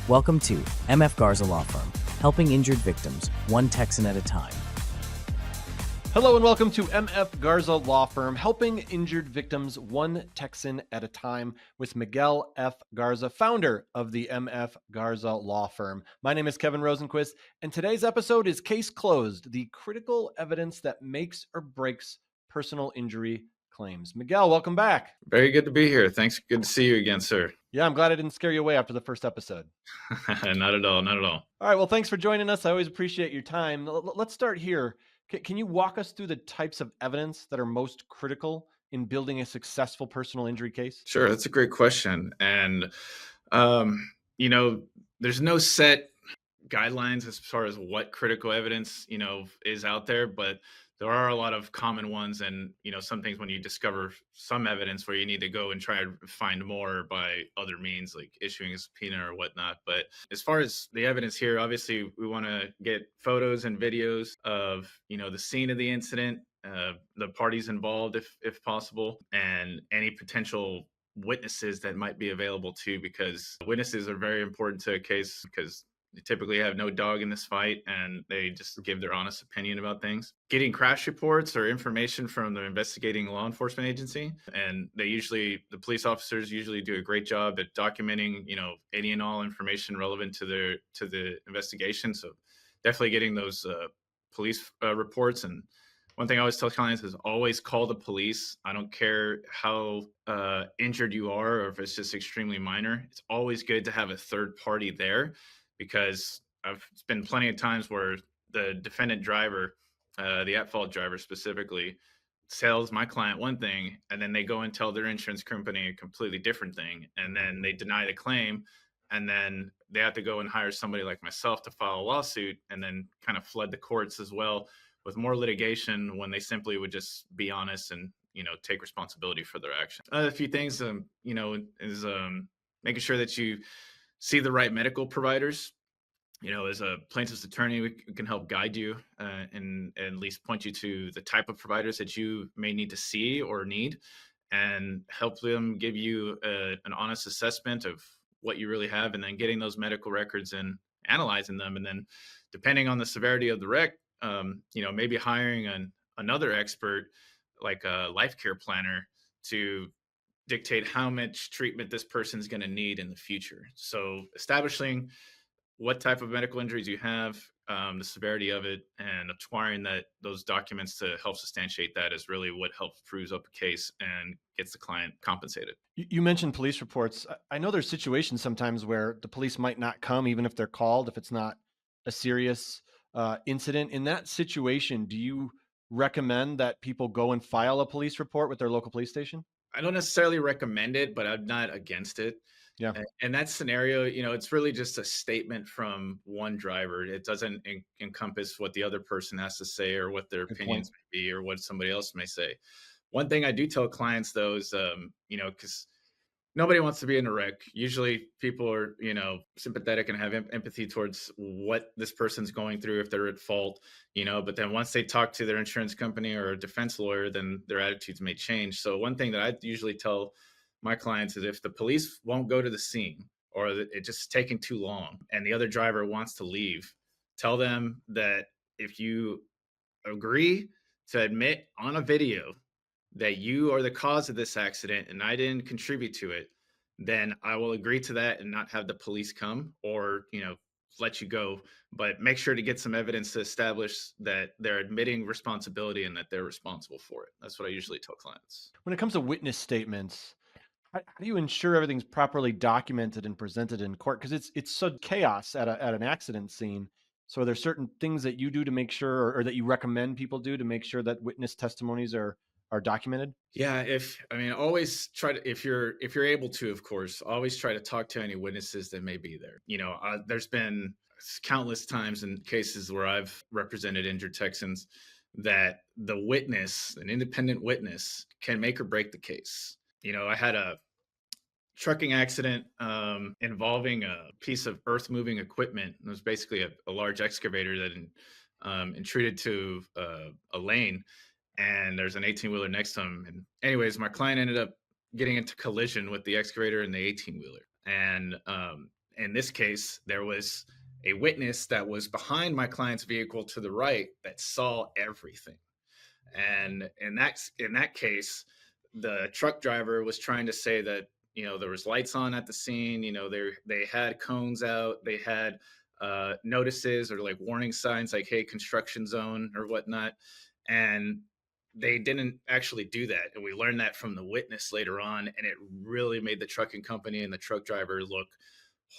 Welcome to MF Garza Law Firm, helping injured victims, one Texan at a time. Hello and welcome to MF Garza Law Firm, helping injured victims one Texan at a time with Miguel F. Garza, founder of the MF Garza Law Firm. My name is Kevin Rosenquist, and today's episode is Case Closed, the critical evidence that makes or breaks personal injury claims. Miguel, welcome back. Very good to be here. Thanks. Good to see you again, sir. Yeah, I'm glad I didn't scare you away after the first episode. Not at all. Not at all. All right, well, thanks for joining us. I always appreciate your time. Let's start here. Can you walk us through the types of evidence that are most critical in building a successful personal injury case? Sure. That's a great question. And, there's no set guidelines as far as what critical evidence, is out there, but there are a lot of common ones. And, some things when you discover some evidence where you need to go and try to find more by other means, like issuing a subpoena or whatnot. But as far as the evidence here, obviously we want to get photos and videos of, the scene of the incident, the parties involved, if possible, and any potential witnesses that might be available too, because witnesses are very important to a case because they typically have no dog in this fight and they just give their honest opinion about things. Getting crash reports or information from the investigating law enforcement agency. And the police officers usually do a great job at documenting, any and all information relevant to the investigation. So definitely getting those police reports. And one thing I always tell clients is always call the police. I don't care how injured you are or if it's just extremely minor. It's always good to have a third party there, because it's been plenty of times where the defendant driver, the at-fault driver specifically, tells my client one thing, and then they go and tell their insurance company a completely different thing, and then they deny the claim, and then they have to go and hire somebody like myself to file a lawsuit, and then kind of flood the courts as well with more litigation when they simply would just be honest and, take responsibility for their action. A few things, is making sure that you see the right medical providers. As a plaintiff's attorney, we can help guide you and at least point you to the type of providers that you may need to see or need, and help them give you an honest assessment of what you really have, and then getting those medical records and analyzing them. And then depending on the severity of the wreck, maybe hiring another expert like a life care planner to dictate how much treatment this person is going to need in the future. So establishing what type of medical injuries you have, the severity of it, and acquiring those documents to help substantiate that is really what helps proves up a case and gets the client compensated. You mentioned police reports. I know there's situations sometimes where the police might not come, even if they're called, if it's not a serious incident. In that situation, do you recommend that people go and file a police report with their local police station? I don't necessarily recommend it, but I'm not against it. Yeah. In that scenario, it's really just a statement from one driver. It doesn't encompass what the other person has to say or what their opinions may be or what somebody else may say. One thing I do tell clients though is, because nobody wants to be in a wreck. Usually people are, sympathetic and have empathy towards what this person's going through if they're at fault, but then once they talk to their insurance company or a defense lawyer, then their attitudes may change. So one thing that I usually tell my clients is if the police won't go to the scene or it's just taking too long and the other driver wants to leave, tell them that if you agree to admit on a video that you are the cause of this accident and I didn't contribute to it, then I will agree to that and not have the police come or, let you go. But make sure to get some evidence to establish that they're admitting responsibility and that they're responsible for it. That's what I usually tell clients. When it comes to witness statements, how do you ensure everything's properly documented and presented in court? Because it's so chaos at an accident scene. So are there certain things that you do to make sure, or that you recommend people do to make sure that witness testimonies are documented? Yeah, always try to, if you're able to, of course, always try to talk to any witnesses that may be there. There's been countless times in cases where I've represented injured Texans that the witness, an independent witness, can make or break the case. I had a trucking accident involving a piece of earth moving equipment. It was basically a large excavator that intruded to a lane, and there's an 18-wheeler next to him. And anyways, my client ended up getting into collision with the excavator and the 18-wheeler. And In this case, there was a witness that was behind my client's vehicle to the right that saw everything. And in that case, the truck driver was trying to say that there was lights on at the scene. They had cones out, they had notices or like warning signs, like hey, construction zone or whatnot, and they didn't actually do that. And we learned that from the witness later on, and it really made the trucking company and the truck driver look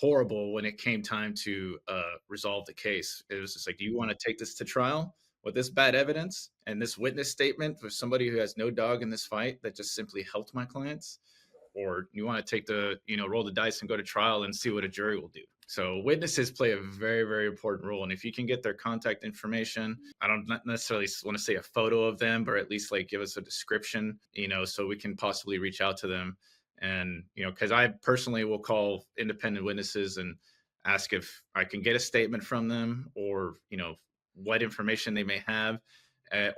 horrible when it came time to resolve the case. It was just like, do you want to take this to trial with this bad evidence and this witness statement for somebody who has no dog in this fight that just simply helped my clients? Or you want to take roll the dice and go to trial and see what a jury will do? So witnesses play a very, very important role. And if you can get their contact information, I don't not necessarily want to say a photo of them, but at least like give us a description, so we can possibly reach out to them. And, because I personally will call independent witnesses and ask if I can get a statement from them, or, what information they may have,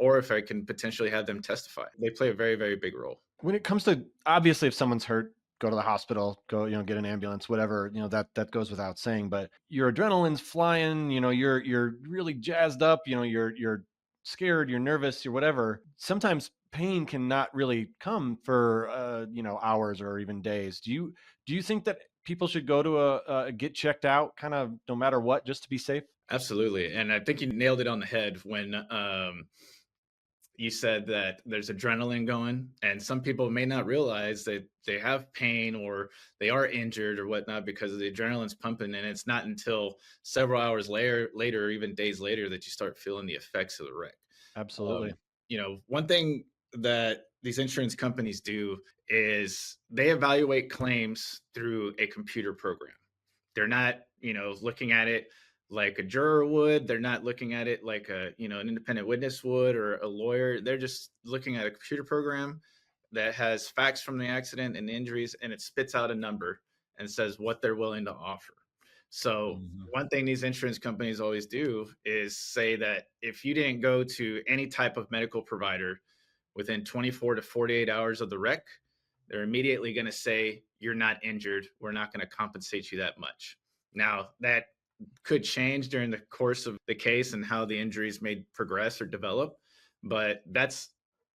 or if I can potentially have them testify. They play a very, very big role. When it comes to, obviously, if someone's hurt, go to the hospital, go, get an ambulance, whatever, that goes without saying. But your adrenaline's flying, you're really jazzed up, you're scared, you're nervous, you're whatever. Sometimes pain can not really come for hours or even days. Do you think that people should go to a get checked out, kind of no matter what, just to be safe? Absolutely. And I think you nailed it on the head when you said that there's adrenaline going, and some people may not realize that they have pain or they are injured or whatnot because the adrenaline's pumping. And it's not until several hours later, or even days later, that you start feeling the effects of the wreck. Absolutely. One thing that these insurance companies do is they evaluate claims through a computer program. They're not, looking at it like a juror would. They're not looking at it like an independent witness would, or a lawyer. They're just looking at a computer program that has facts from the accident and injuries, and it spits out a number and says what they're willing to offer. So Mhm. one thing these insurance companies always do is say that if you didn't go to any type of medical provider within 24 to 48 hours of the wreck, they're immediately going to say, you're not injured. We're not going to compensate you that much. Now, that could change during the course of the case and how the injuries may progress or develop. But that's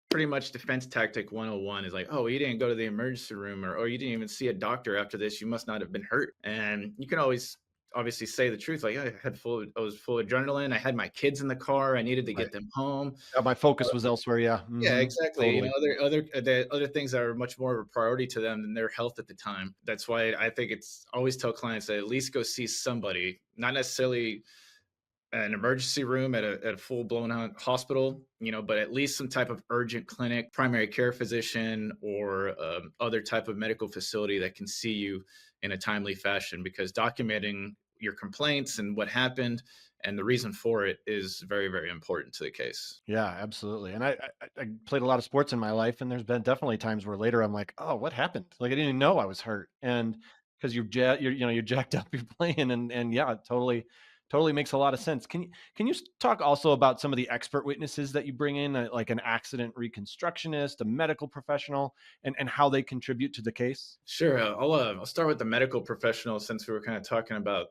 pretty much defense tactic 101, is like, oh, you didn't go to the emergency room, or oh, you didn't even see a doctor after this. You must not have been hurt. And you can always obviously say the truth. Like, I was full of adrenaline. I had my kids in the car. I needed to Right. get them home. Yeah, my focus was elsewhere. Yeah. Yeah, Mhm. exactly. Totally. Other things that are much more of a priority to them than their health at the time. That's why I think it's always tell clients that at least go see somebody, not necessarily an emergency room at a full blown hospital, but at least some type of urgent clinic, primary care physician, or other type of medical facility that can see you in a timely fashion, because documenting your complaints and what happened and the reason for it is very, very important to the case. Yeah, absolutely. And I played a lot of sports in my life, and there's been definitely times where later I'm like, oh, what happened? Like I didn't even know I was hurt, and because you're jacked up, you're playing, and yeah, it totally makes a lot of sense. Can you talk also about some of the expert witnesses that you bring in, like an accident reconstructionist, a medical professional, and how they contribute to the case? Sure. I'll start with the medical professional, since we were kind of talking about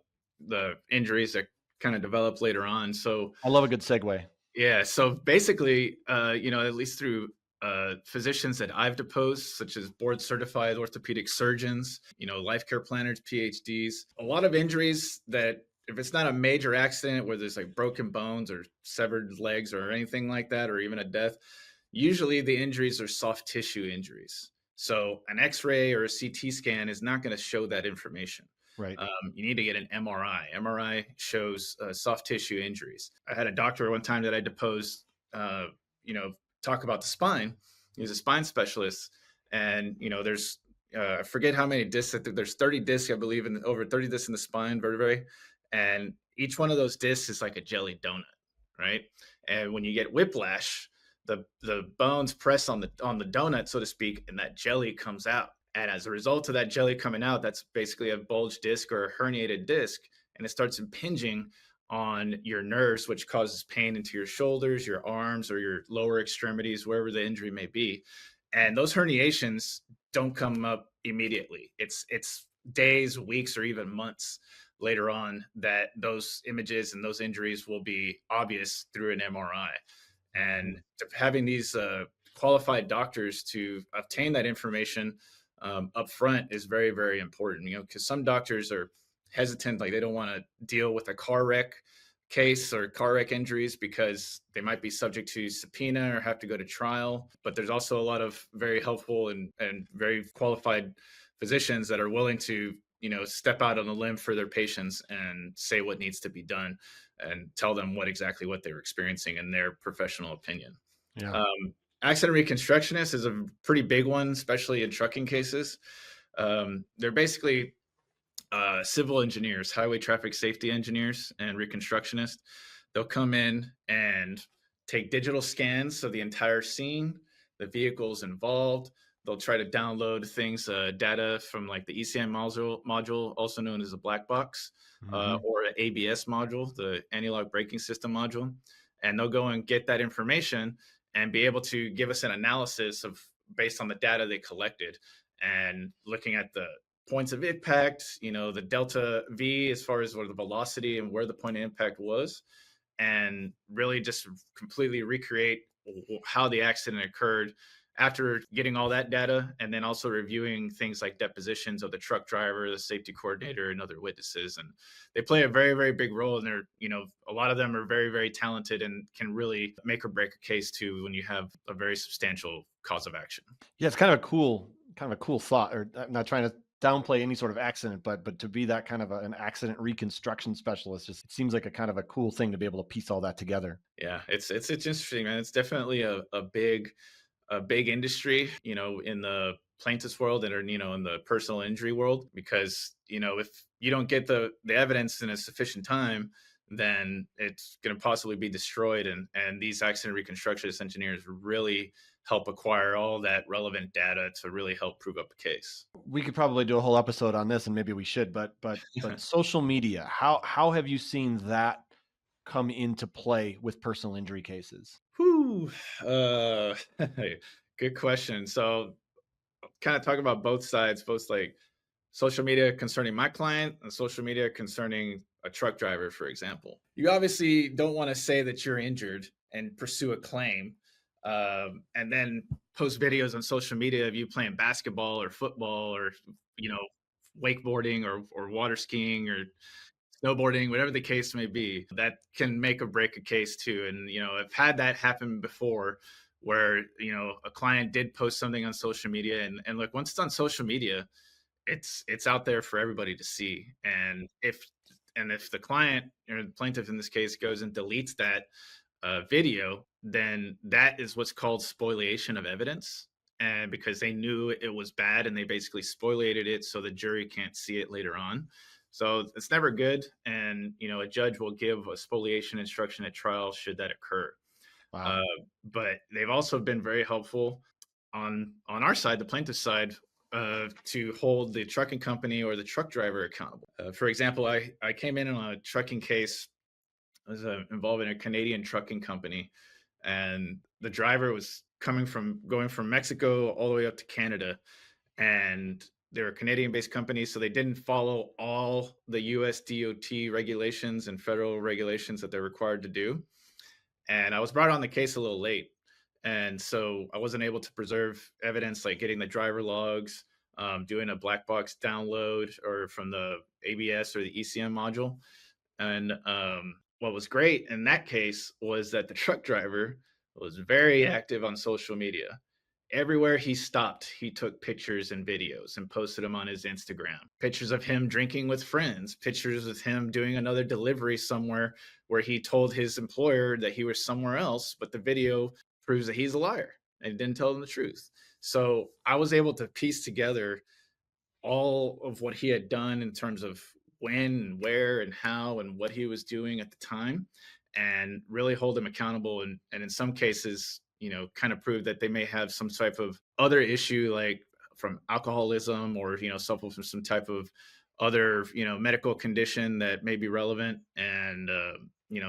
the injuries that kind of developed later on. So I love a good segue. yeah, so basically, at least through physicians that I've deposed, such as board certified orthopedic surgeons, life care planners, PhDs, a lot of injuries that, if it's not a major accident where there's like broken bones or severed legs or anything like that, or even a death, usually the injuries are soft tissue injuries. So an X-ray or a CT scan is not going to show that information. Right. You need to get an MRI. MRI shows soft tissue injuries. I had a doctor one time that I deposed, uh, talk about the spine. He's a spine specialist, and there's I forget how many discs. There's 30 discs, I believe, in over 30 discs in the spine vertebrae, and each one of those discs is like a jelly donut, right? And when you get whiplash, the bones press on the donut, so to speak, and that jelly comes out. And as a result of that jelly coming out, that's basically a bulged disc or a herniated disc, and it starts impinging on your nerves, which causes pain into your shoulders, your arms, or your lower extremities, wherever the injury may be. And those herniations don't come up immediately. It's days, weeks, or even months later on that those images and those injuries will be obvious through an MRI. And having these qualified doctors to obtain that information up front is very, very important, because some doctors are hesitant, like they don't want to deal with a car wreck case or car wreck injuries because they might be subject to subpoena or have to go to trial. But there's also a lot of very helpful and very qualified physicians that are willing to step out on a limb for their patients and say what needs to be done and tell them exactly what they're experiencing in their professional opinion. Yeah. Accident reconstructionist is a pretty big one, especially in trucking cases. They're basically civil engineers, highway traffic safety engineers, and reconstructionists. They'll come in and take digital scans of the entire scene, the vehicles involved. They'll try to download things, data from like the ECM module, also known as a black box, or an ABS module, the anti-lock braking system module. And they'll go and get that information and be able to give us an analysis of based on the data they collected and looking at the points of impact, the delta V as far as what the velocity and where the point of impact was, and really just completely recreate how the accident occurred after getting all that data, and then also reviewing things like depositions of the truck driver, the safety coordinator, and other witnesses. And they play a very, very big role. And they're, a lot of them are very, very talented and can really make or break a case too when you have a very substantial cause of action. Yeah, it's kind of a cool thought. Or I'm not trying to downplay any sort of accident, but to be that kind of an accident reconstruction specialist, just it seems like a kind of a cool thing to be able to piece all that together. Yeah, it's interesting, man. It's definitely a big industry, in the plaintiff's world and, in the personal injury world, because, if you don't get the evidence in a sufficient time, then it's going to possibly be destroyed. And these accident reconstructionist engineers really help acquire all that relevant data to really help prove up a case. We could probably do a whole episode on this, and maybe we should, but social media, how have you seen that come into play with personal injury cases? Whew. Good question. So kind of talk about both sides, both like social media concerning my client and social media concerning a truck driver, for example. You obviously don't want to say that you're injured and pursue a claim, and then post videos on social media of you playing basketball or football or, wakeboarding or water skiing or snowboarding, whatever the case may be. That can make or break a case too. And, I've had that happen before where, a client did post something on social media, and look, once it's on social media, it's out there for everybody to see. And if the client or the plaintiff in this case goes and deletes that video, then that is what's called spoliation of evidence. And because they knew it was bad and they basically spoliated it so the jury can't see it later on. So it's never good. And, a judge will give a spoliation instruction at trial should that occur. Wow. But they've also been very helpful on our side, the plaintiff side, to hold the trucking company or the truck driver accountable. For example, I came in on a trucking case. I was involving a Canadian trucking company, and the driver was going from Mexico all the way up to Canada, and they're a Canadian-based company, so they didn't follow all the US DOT regulations and federal regulations that they're required to do. And I was brought on the case a little late. And so I wasn't able to preserve evidence like getting the driver logs, doing a black box download or from the ABS or the ECM module. And what was great in that case was that the truck driver was very active on social media. Everywhere he stopped, he took pictures and videos and posted them on his Instagram. Pictures of him drinking with friends, pictures of him doing another delivery somewhere where he told his employer that he was somewhere else, but the video proves that he's a liar and didn't tell them the truth. So I was able to piece together all of what he had done in terms of when and where and how and what he was doing at the time, and really hold him accountable. And in some cases, kind of prove that they may have some type of other issue, like from alcoholism or, suffer from some type of other, medical condition that may be relevant. And,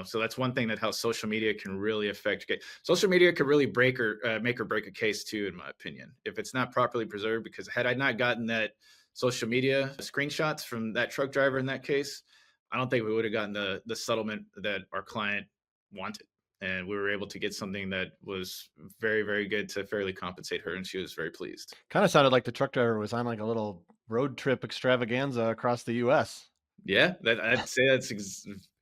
so that's one thing that how social media can really affect. Social media could really make or break a case too, in my opinion, if it's not properly preserved, because had I not gotten that social media screenshots from that truck driver in that case, I don't think we would have gotten the settlement that our client wanted. And we were able to get something that was very, very good to fairly compensate her, and she was very pleased. Kind of sounded like the truck driver was on like a little road trip extravaganza across the U.S. Yeah, I'd say that's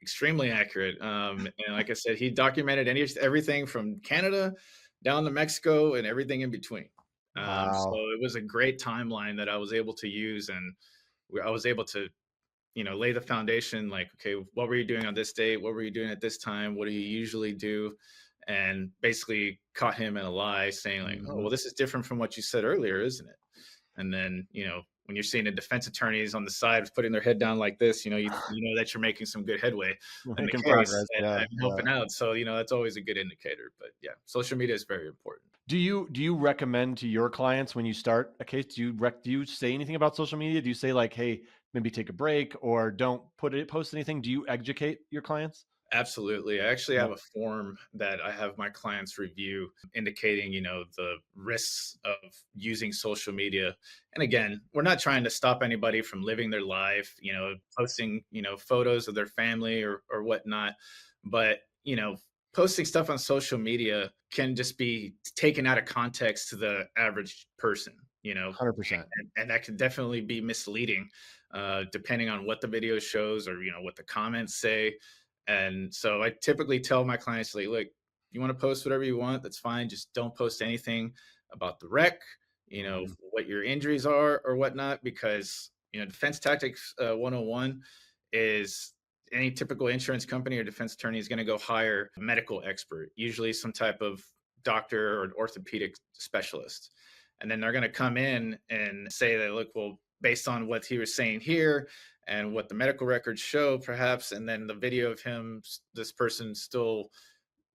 extremely accurate. And like I said, he documented everything from Canada down to Mexico and everything in between. So Wow. it was a great timeline that I was able to use, and I was able to, lay the foundation. Like, okay, what were you doing on this date? What were you doing at this time? What do you usually do? And basically caught him in a lie, saying like, "Oh, Mhm. well, this is different from what you said earlier, isn't it?" And then, when you're seeing the defense attorneys on the side putting their head down like this, you know that you're making some good headway We're in the making case progress. and, Yeah. and helping out. So, that's always a good indicator. But yeah, social media is very important. Do you recommend to your clients when you start a case? Do you say anything about social media? Do you say like, hey, maybe take a break or don't post anything? Do you educate your clients? Absolutely. I actually Yeah. have a form that I have my clients review indicating, the risks of using social media. And again, we're not trying to stop anybody from living their life, posting, photos of their family or whatnot. But, posting stuff on social media can just be taken out of context to the average person, 100%. and that can definitely be misleading, depending on what the video shows or, what the comments say. And so I typically tell my clients, like, look, you want to post whatever you want, that's fine. Just don't post anything about the wreck, Mhm. what your injuries are or whatnot, because, defense tactics 101 is any typical insurance company or defense attorney is going to go hire a medical expert, usually some type of doctor or an orthopedic specialist. And then they're going to come in and say that, look, well, based on what he was saying here, and what the medical records show perhaps, and then the video of him, this person still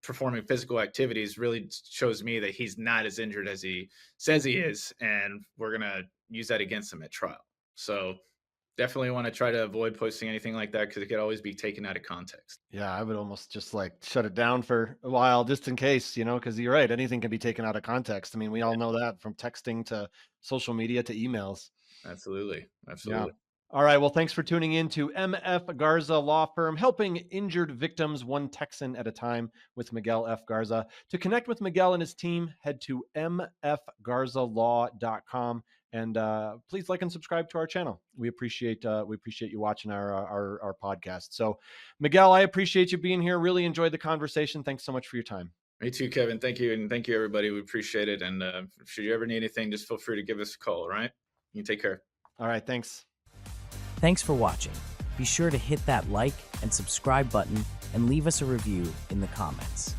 performing physical activities, really shows me that he's not as injured as he says he is, and we're going to use that against him at trial. So definitely want to try to avoid posting anything like that, because it could always be taken out of context. Yeah, I would almost just like shut it down for a while just in case, because you're right. Anything can be taken out of context. I mean, we all know that from texting to social media to emails. Absolutely, Yeah. absolutely. All right. Well, thanks for tuning in to MF Garza Law Firm, helping injured victims one Texan at a time with Miguel F. Garza. To connect with Miguel and his team, head to mfgarzalaw.com and please like and subscribe to our channel. We appreciate you watching our podcast. So, Miguel, I appreciate you being here. Really enjoyed the conversation. Thanks so much for your time. Me too, Kevin. Thank you, and thank you, everybody. We appreciate it. And should you ever need anything, just feel free to give us a call. All right, you take care. All right. Thanks. Thanks for watching. Be sure to hit that like and subscribe button and leave us a review in the comments.